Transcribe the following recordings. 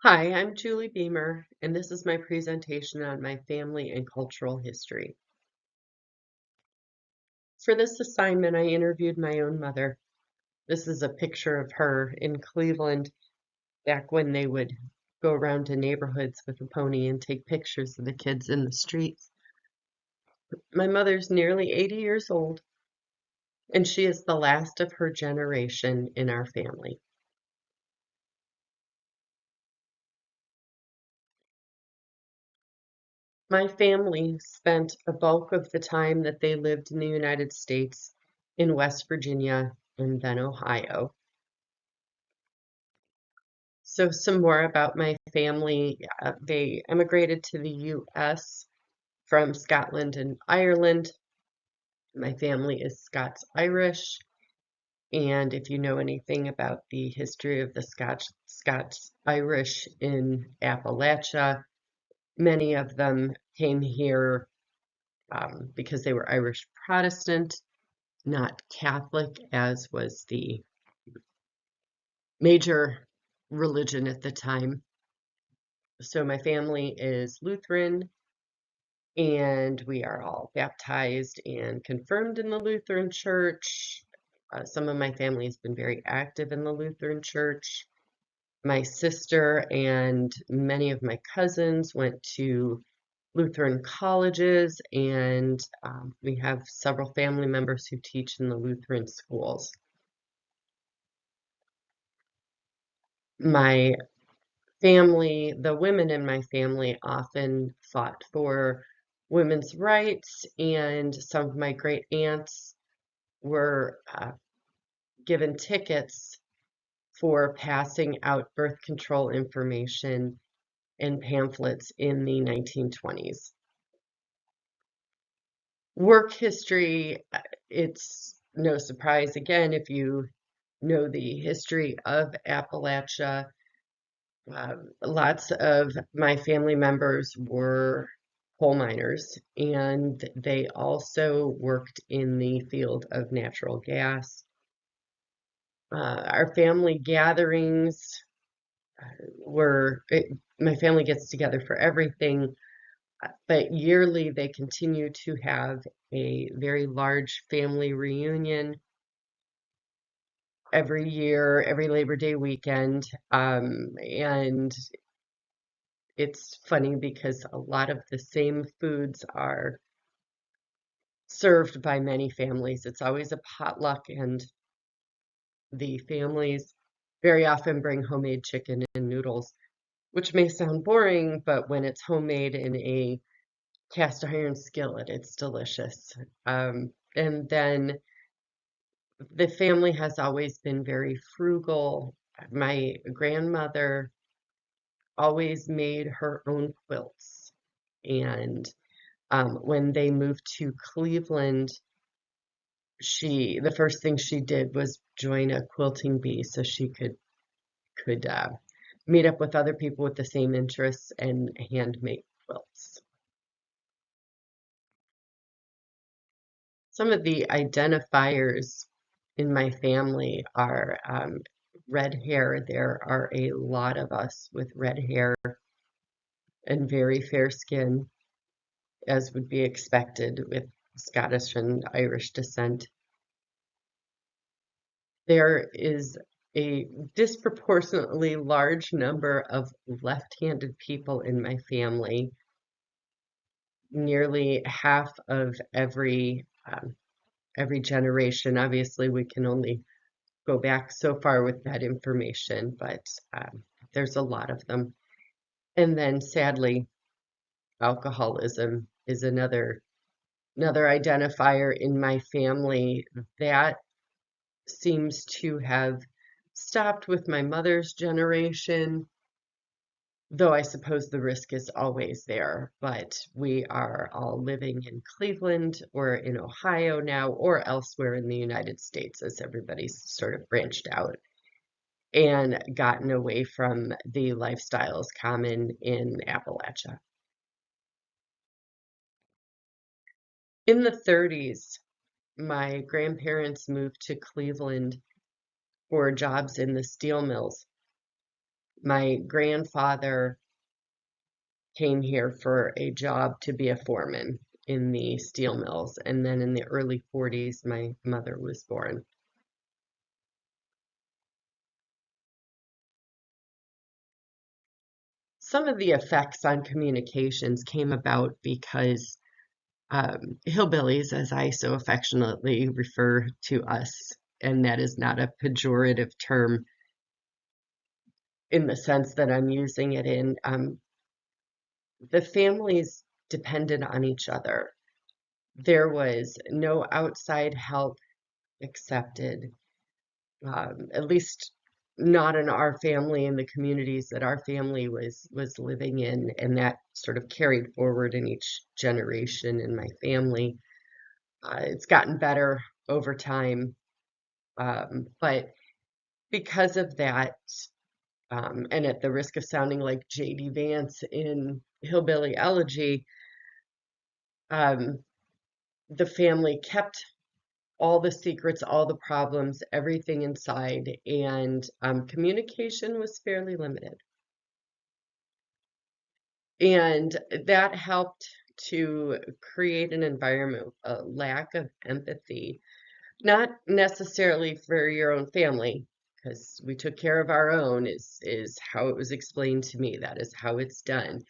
Hi, I'm Julie Beamer, and this is my presentation on my family and cultural history. For this assignment, I interviewed my own mother. This is a picture of her in Cleveland back when they would go around to neighborhoods with a pony and take pictures of the kids in the streets. My mother's nearly 80 years old, and she is the last of her generation in our family. My family spent a bulk of the time that they lived in the United States in West Virginia and then Ohio. So some more about my family. They emigrated to the US from Scotland and Ireland. My family is Scots-Irish, and if you know anything about the history of the Scots-Irish in Appalachia, many of them came here because they were Irish Protestant, not Catholic, as was the major religion at the time. So my family is Lutheran, and we are all baptized and confirmed in the Lutheran Church. Some of my family has been very active in the Lutheran Church. My sister and many of my cousins went to Lutheran colleges, and we have several family members who teach in the Lutheran schools. My family, the women in my family often fought for women's rights, and some of my great aunts were given tickets for passing out birth control information and pamphlets in the 1920s. Work history, it's no surprise again if you know the history of Appalachia. Lots of my family members were coal miners, and they also worked in the field of natural gas. Our family gatherings my family gets together for everything, but yearly they continue to have a very large family reunion every year, every Labor Day weekend. And it's funny because a lot of the same foods are served by many families. It's always a potluck, and the families very often bring homemade chicken and noodles, which may sound boring, but when it's homemade in a cast iron skillet, it's delicious. And then the family has always been very frugal. My grandmother always made her own quilts, and when they moved to Cleveland, the first thing she did was join a quilting bee so she could meet up with other people with the same interests and hand make quilts. Some of the identifiers in my family are red hair. There are a lot of us with red hair and very fair skin, as would be expected with Scottish and Irish descent. There is a disproportionately large number of left-handed people in my family. Nearly half of every generation. Obviously, we can only go back so far with that information, but there's a lot of them. And then sadly, alcoholism is another identifier in my family that seems to have stopped with my mother's generation, though I suppose the risk is always there. But we are all living in Cleveland or in Ohio now or elsewhere in the United States as everybody's sort of branched out and gotten away from the lifestyles common in Appalachia. In the 30s, my grandparents moved to Cleveland for jobs in the steel mills. My grandfather came here for a job to be a foreman in the steel mills, and then in the early 40s, my mother was born. Some of the effects on communications came about because hillbillies, as I so affectionately refer to us, and that is not a pejorative term in the sense that I'm using it in, the families depended on each other. There was no outside help accepted, at least not in our family and the communities that our family was living in, and that sort of carried forward in each generation in my family. It's gotten better over time, but because of that, and at the risk of sounding like J.D. Vance in Hillbilly Elegy, um, the family kept all the secrets, all the problems, everything inside, and communication was fairly limited. And that helped to create an environment, a lack of empathy, not necessarily for your own family, because we took care of our own, is how it was explained to me. That is how it's done.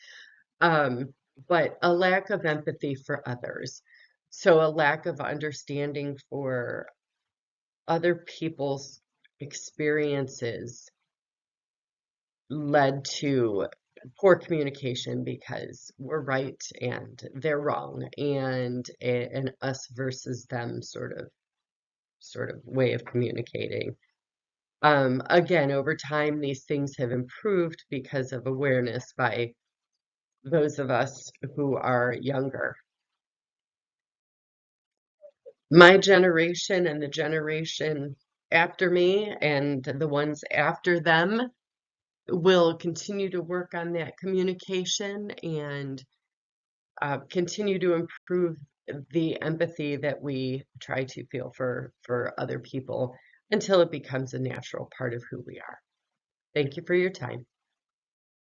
Um, but a lack of empathy for others. So a lack of understanding for other people's experiences led to poor communication because we're right and they're wrong, and an us versus them sort of way of communicating. Again, over time, these things have improved because of awareness by those of us who are younger. My generation and the generation after me and the ones after them will continue to work on that communication and continue to improve the empathy that we try to feel for other people until it becomes a natural part of who we are. Thank you for your time.